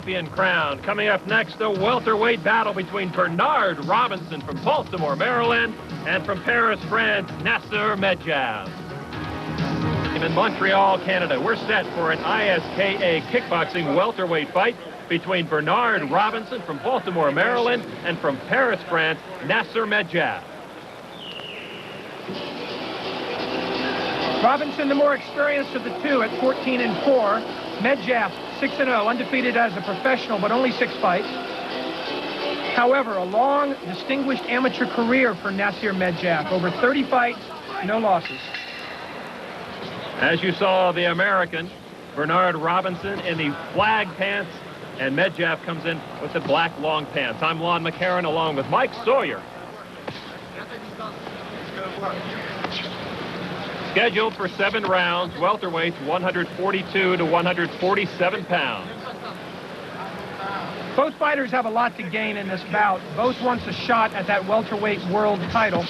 Champion crown. Coming up next, a welterweight battle between Bernard Robinson from Baltimore, Maryland, and from Paris, France, Nasser Medjab. In Montreal, Canada, we're set for an ISKA kickboxing welterweight fight between Bernard Robinson from Baltimore, Maryland, and from Paris, France, Nasser Medjab. Robinson, the more experienced of the two, at 14-4. Medjab, 6-0, undefeated as a professional, but only 6 fights. However, a long, distinguished amateur career for Nasser Medjab. Over 30 fights, no losses. As you saw, the American, Bernard Robinson, in the flag pants, and Medjab comes in with the black long pants. I'm Lon McCarran, along with Mike Sawyer. Scheduled for 7 rounds, welterweights 142 to 147 pounds. Both fighters have a lot to gain in this bout. Both want a shot at that welterweight world title,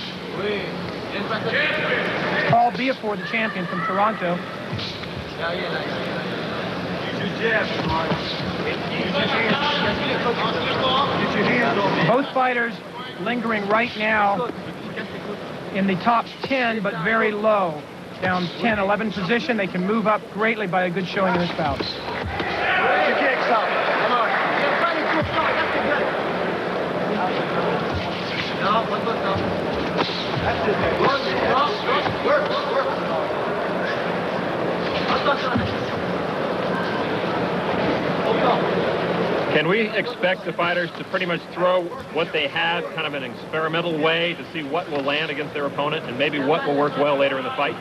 albeit for the champion from Toronto. Both fighters lingering right now in the top 10, but very low. Down 10, 11 position. They can move up greatly by a good showing in this bout. Can we expect the fighters to pretty much throw what they have, kind of an experimental way, to see what will land against their opponent and maybe what will work well later in the fight?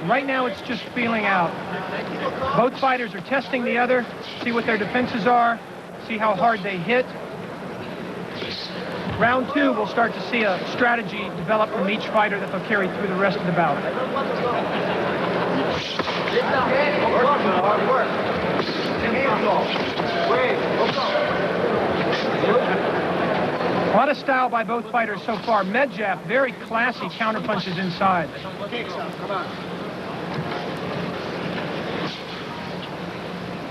Right now, it's just feeling out. Both fighters are testing the other, see what their defenses are, see how hard they hit. Round 2, we'll start to see a strategy develop from each fighter that they'll carry through the rest of the bout. A lot of style by both fighters so far. Medjab, very classy counterpunches inside.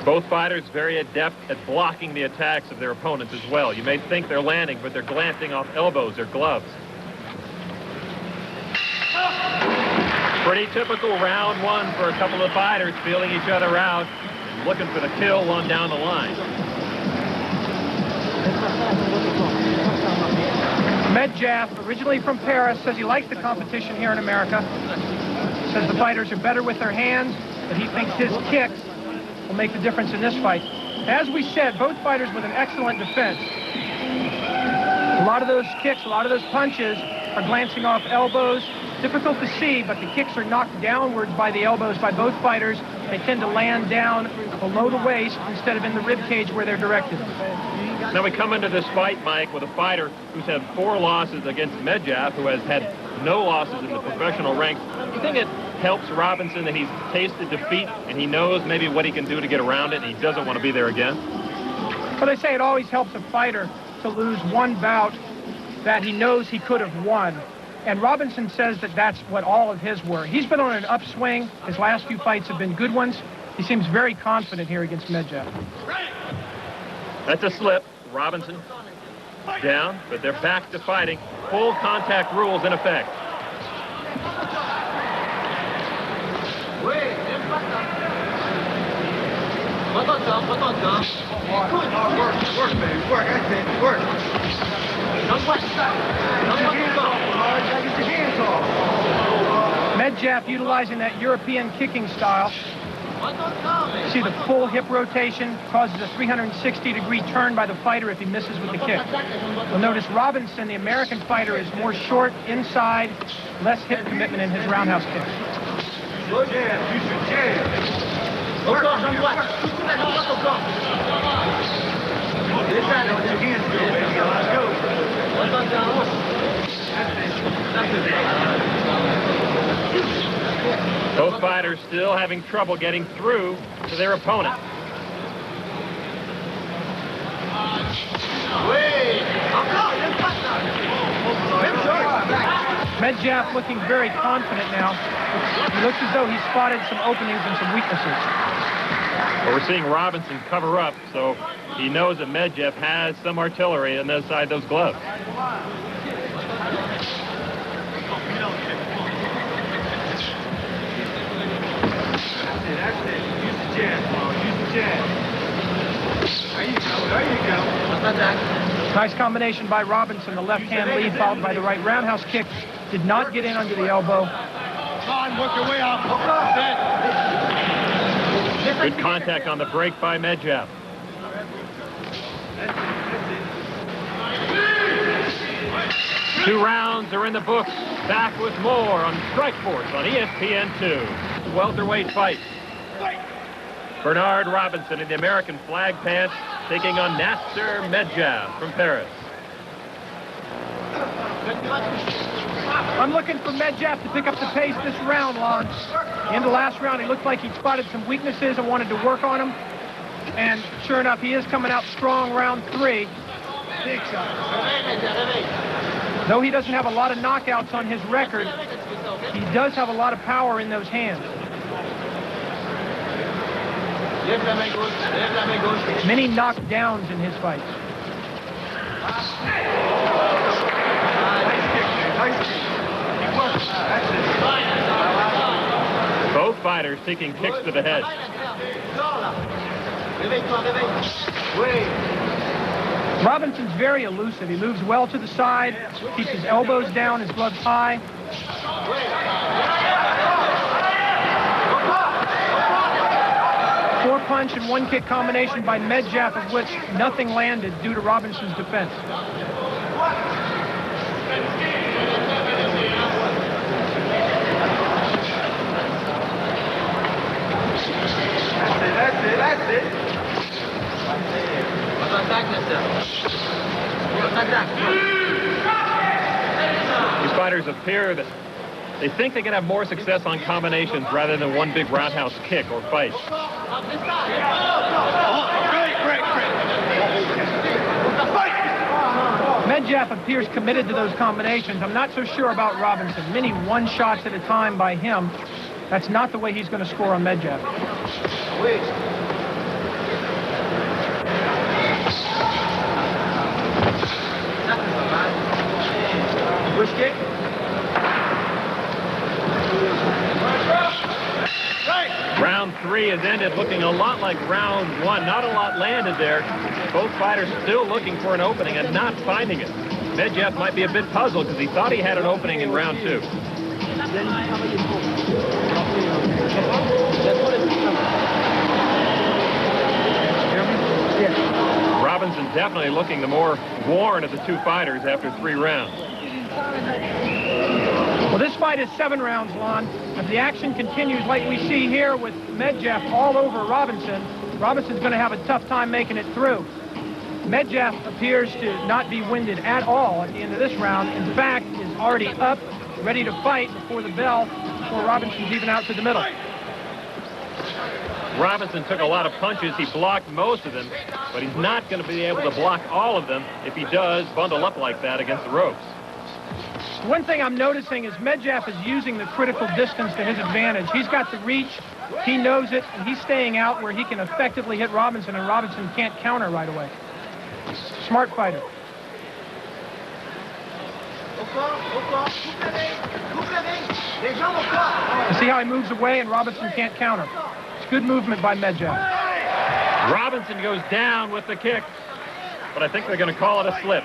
Both fighters very adept at blocking the attacks of their opponents as well. You may think they're landing, but they're glancing off elbows or gloves. Pretty typical round 1 for a couple of fighters, feeling each other out, looking for the kill on down the line. Medjab, originally from Paris, says he likes the competition here in America. Says the fighters are better with their hands, but he thinks his kicks will make the difference in this fight. As we said, both fighters with an excellent defense. A lot of those kicks, a lot of those punches are glancing off elbows. Difficult to see, but the kicks are knocked downwards by the elbows by both fighters. They tend to land down below the waist instead of in the rib cage where they're directed. Now we come into this fight, Mike, with a fighter who's had 4 losses against Medjab, who has had no losses in the professional ranks. Do you think it helps Robinson that he's tasted defeat and he knows maybe what he can do to get around it, and he doesn't want to be there again? Well, they say it always helps a fighter to lose one bout that he knows he could have won. And Robinson says that that's what all of his were. He's been on an upswing. His last few fights have been good ones. He seems very confident here against Medjab. That's a slip. Robinson down, but they're back to fighting. Full contact rules in effect. Work, baby, work. That's it. Work. Medjab utilizing that European kicking style. You see the full hip rotation causes a 360-degree turn by the fighter if he misses with the kick. You'll notice Robinson, the American fighter, is more short inside, less hip commitment in his roundhouse kicks. Slow jab. Use your jab. Work. This side with your hands go, baby. Let's go. Both fighters still having trouble getting through to their opponent. Medjab looking very confident now. He looks as though he's spotted some openings and some weaknesses. But we're seeing Robinson cover up, so he knows that Medvedev has some artillery inside those gloves. That's it. Use the jab, Paul. Use the jab. There you go. There you go. Nice combination by Robinson. The left-hand lead followed by the right roundhouse kick. Did not get in under the elbow. Come on, work your way out. Good contact on the break by Medvedev. Two rounds are in the books. Back with more on Strikeforce on ESPN2. Welterweight fight. Bernard Robinson in the American flag pants taking on Nasser Medvedev from Paris. I'm looking for Medvedev to pick up the pace this round, Lon. In the last round, he looked like he spotted some weaknesses and wanted to work on them. And sure enough, he is coming out strong round 3. Though he doesn't have a lot of knockouts on his record, he does have a lot of power in those hands. Many knockdowns in his fights. Both fighters taking kicks to the head. Robinson's very elusive. He moves well to the side, keeps his elbows down, his gloves high. Four-punch and one-kick combination by Medvedev, of which nothing landed due to Robinson's defense. That's it. These fighters appear that they think they can have more success on combinations rather than one big roundhouse kick or fight. Medvedev appears committed to those combinations. I'm not so sure about Robinson. Many one-shots at a time by him. That's not the way he's going to score on Medvedev. Push kick. Round 3 has ended looking a lot like round 1. Not a lot landed there. Both fighters still looking for an opening and not finding it. Medvedev might be a bit puzzled because he thought he had an opening in round 2. Robinson definitely looking the more worn of the two fighters after 3 rounds. Well, this fight is 7 rounds, Lon. If the action continues like we see here with Medvedev all over Robinson, Robinson's going to have a tough time making it through. Medvedev appears to not be winded at all at the end of this round. In fact, is already up, ready to fight before the bell, before Robinson's even out to the middle. Robinson took a lot of punches. He blocked most of them, but he's not going to be able to block all of them if he does bundle up like that against the ropes. One thing I'm noticing is Medvedev is using the critical distance to his advantage. He's got the reach, he knows it, and he's staying out where he can effectively hit Robinson, and Robinson can't counter right away. Smart fighter. You see how he moves away and Robinson can't counter. It's good movement by Medvedev. Robinson goes down with the kick, but I think they're going to call it a slip.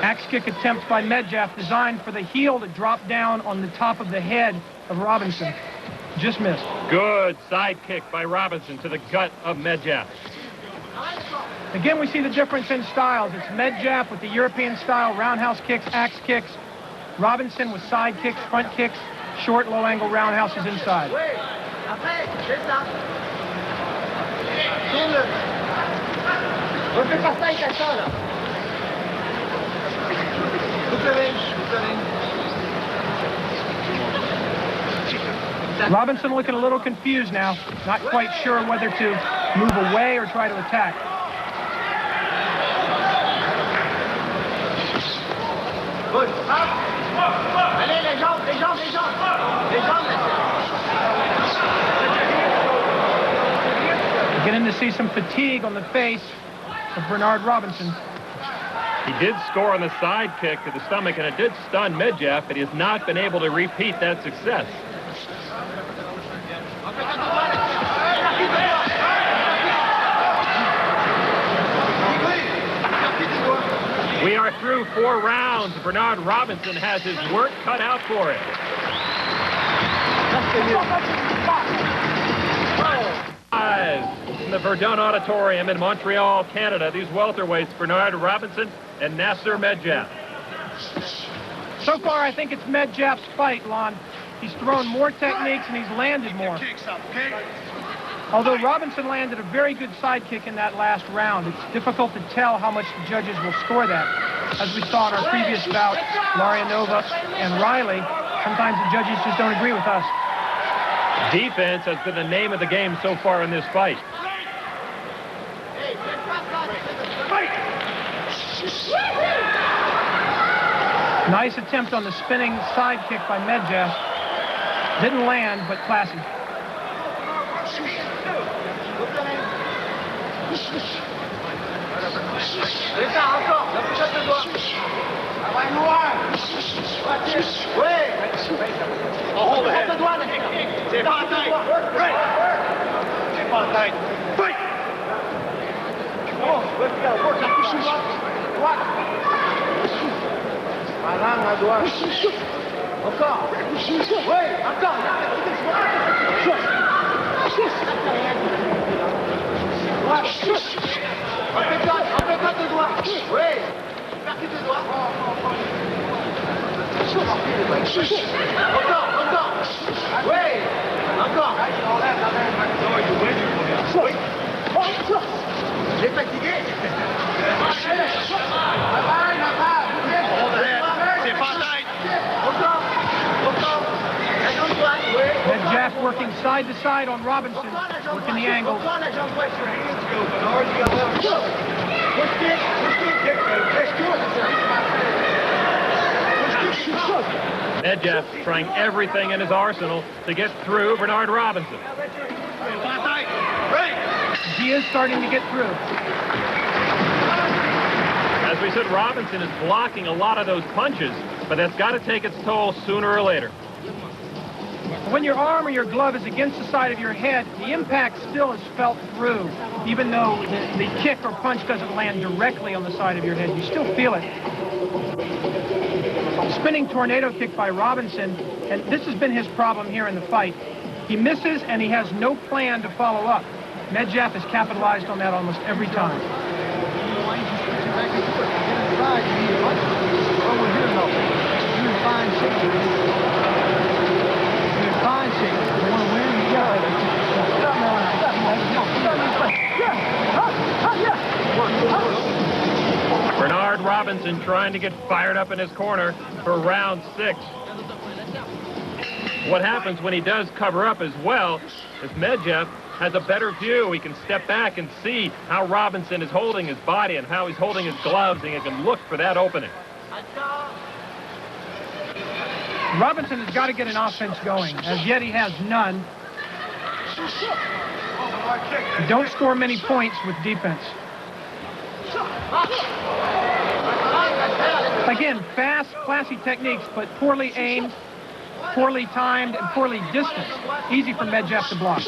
Axe kick attempt by Medvedev designed for the heel to drop down on the top of the head of Robinson. Just missed. Good side kick by Robinson to the gut of Medvedev. Again, we see the difference in styles. It's Medvedev with the European style, roundhouse kicks, axe kicks. Robinson with side kicks, front kicks, short, low angle roundhouses inside. Robinson looking a little confused now, not quite sure whether to move away or try to attack. Beginning to see some fatigue on the face of Bernard Robinson. He did score on the side kick to the stomach, and it did stun Medvedev, but he has not been able to repeat that success. We are through 4 rounds. Bernard Robinson has his work cut out for him. In the Verdun Auditorium in Montreal, Canada, these welterweights, Bernard Robinson and Nasser Medvedev. So far, I think it's Medvedev's fight, Lon. He's thrown more techniques and he's landed more. Although Robinson landed a very good side kick in that last round, it's difficult to tell how much the judges will score that. As we saw in our previous bout, Larionova and Riley, sometimes the judges just don't agree with us. Defense has been the name of the game so far in this fight. Nice attempt on the spinning side kick by Medvedev. Didn't land, but classy. Medvedev working side to side on Robinson, working the angle. Medvedev trying everything in his arsenal to get through Bernard Robinson. He is starting to get through. As we said, Robinson is blocking a lot of those punches, but that's got to take its toll sooner or later. When your arm or your glove is against the side of your head, the impact still is felt through, even though the kick or punch doesn't land directly on the side of your head. You still feel it. Spinning tornado kick by Robinson, and this has been his problem here in the fight. He misses, and he has no plan to follow up. Medvedev has capitalized on that almost every time. Bernard Robinson trying to get fired up in his corner for round 6. What happens when he does cover up as well is Medvedev has a better view. He can step back and see how Robinson is holding his body and how he's holding his gloves, and he can look for that opening. Robinson has got to get an offense going. As yet, he has none. You don't score many points with defense. Again, fast, classy techniques, but poorly aimed, poorly timed, and poorly distanced. Easy for Medvedev to block.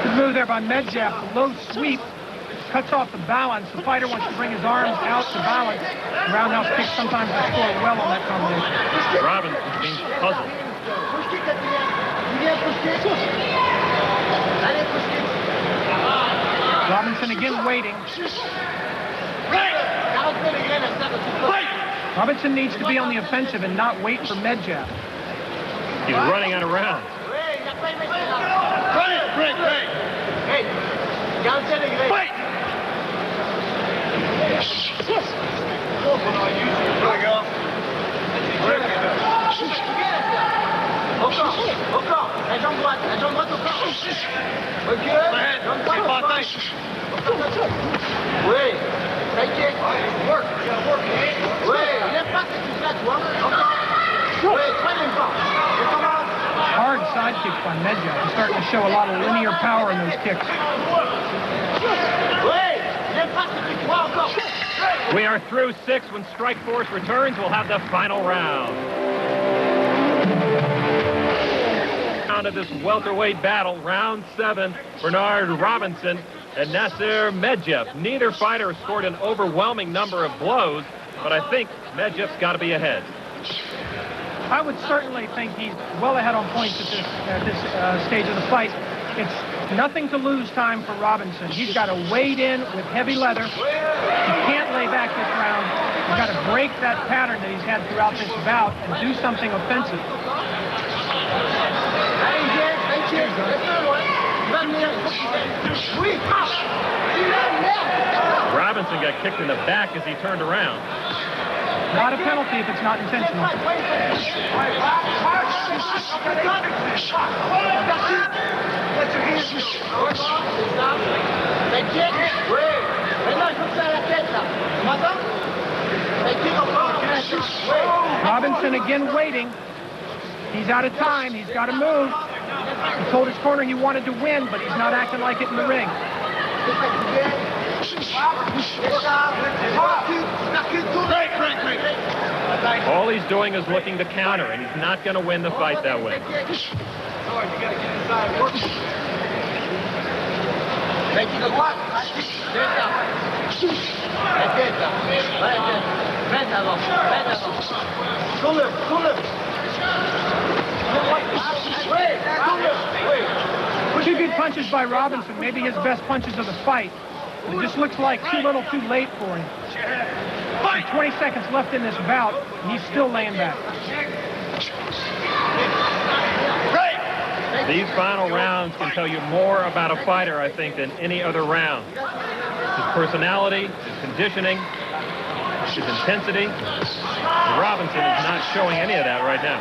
Good move there by Medvedev. The low sweep cuts off the balance. The fighter wants to bring his arms out to balance. The roundhouse kick sometimes will score well on that combination. Robinson being puzzled. Robinson again waiting. Robinson needs to be on the offensive and not wait for Medvedev. He's running out of rounds. Oui. Take it. Work. You gotta work. Oui. Il n'est pas que tu fais, tu vois. Encore. Oui, très longtemps. Hard side kicks by Medja. He's starting to show a lot of linear power in those kicks. Oui. Il n'est pas que tu crois encore. We are through 6. When Strikeforce returns, we'll have the final round. Round of this welterweight battle, round 7. Bernard Robinson and Nasser Medjev. Neither fighter scored an overwhelming number of blows, but I think Medjev's got to be ahead. I would certainly think he's well ahead on points at this stage of the fight. It's nothing to lose time for Robinson. He's got to wade in with heavy leather. He can't lay back this round. He's got to break that pattern that he's had throughout this bout and do something offensive. Robinson got kicked in the back as he turned around. Not a penalty if it's not intentional. Robinson again waiting. He's out of time. He's got to move. He told his corner he wanted to win, but he's not acting like it in the ring. All he's doing is looking to counter, and he's not going to win the fight that way. Two good punches by Robinson, maybe his best punches of the fight. It just looks like too little too late for him. 20 seconds left in this bout, and he's still laying back. These final rounds can tell you more about a fighter, I think, than any other round. His personality, his conditioning, his intensity. Robinson is not showing any of that right now.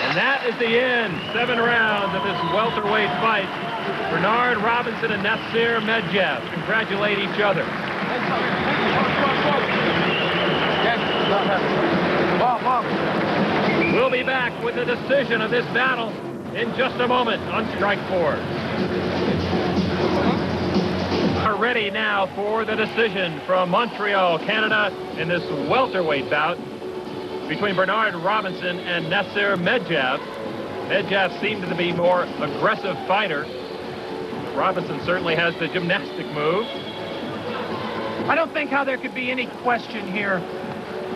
And that is the end. 7 rounds of this welterweight fight. Bernard Robinson and Nasser Medjev congratulate each other. We'll be back with the decision of this battle in just a moment on Strikeforce. Are ready now for the decision from Montreal, Canada, in this welterweight bout between Bernard Robinson and Nasser Medjev. Medjev seemed to be more aggressive fighter. Robinson certainly has the gymnastic move. I don't think how there could be any question here.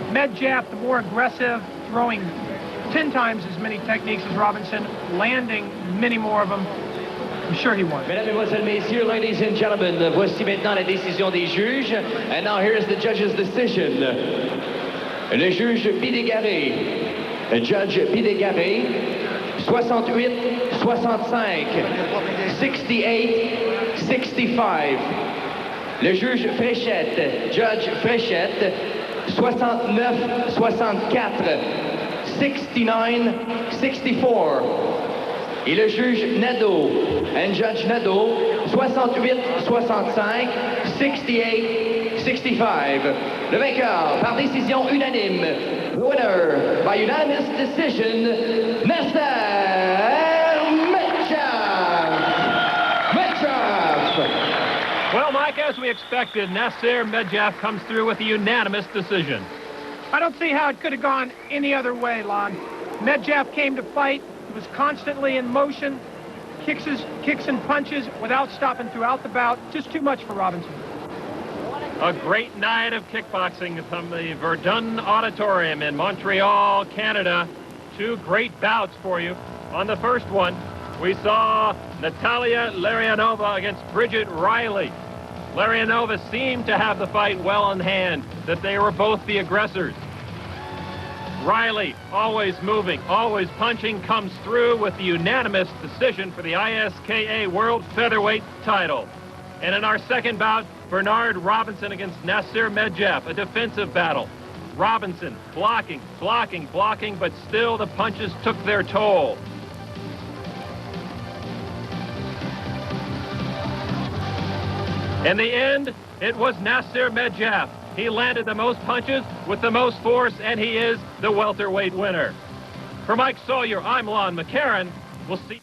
Medjev, the more aggressive, throwing 10 times as many techniques as Robinson, landing many more of them. I'm sure he won. Mesdames, Mesdemoiselles, Messieurs, ladies and gentlemen, voici maintenant la décision des juges. And now here's the judge's decision. Le juge Bidégaré, Judge Bidégaré, 68, 65, 68, 65. Le juge Fréchette, Judge Fréchette, 69, 64, 69, 64. Et le juge Nadeau, and Judge Nadeau, 68, 65, 68, 65. Le vainqueur par décision unanime. The winner by unanimous decision, Nasser Medjev. Well, Mike, as we expected, Nasser Medjev comes through with a unanimous decision. I don't see how it could have gone any other way, Lon. Medjev came to fight. He was constantly in motion, kicks and punches without stopping throughout the bout. Just too much for Robinson. A great night of kickboxing from the Verdun Auditorium in Montreal, Canada. 2 great bouts for you. On the first one, we saw Natalia Larionova against Bridget Riley. Larionova seemed to have the fight well in hand, that they were both the aggressors. Riley, always moving, always punching, comes through with the unanimous decision for the ISKA World Featherweight title. And in our second bout, Bernard Robinson against Nasser Medjev, a defensive battle. Robinson blocking, but still the punches took their toll. In the end, it was Nasser Medjaf. He landed the most punches with the most force, and he is the welterweight winner. For Mike Sawyer, I'm Lon McCarran. We'll see.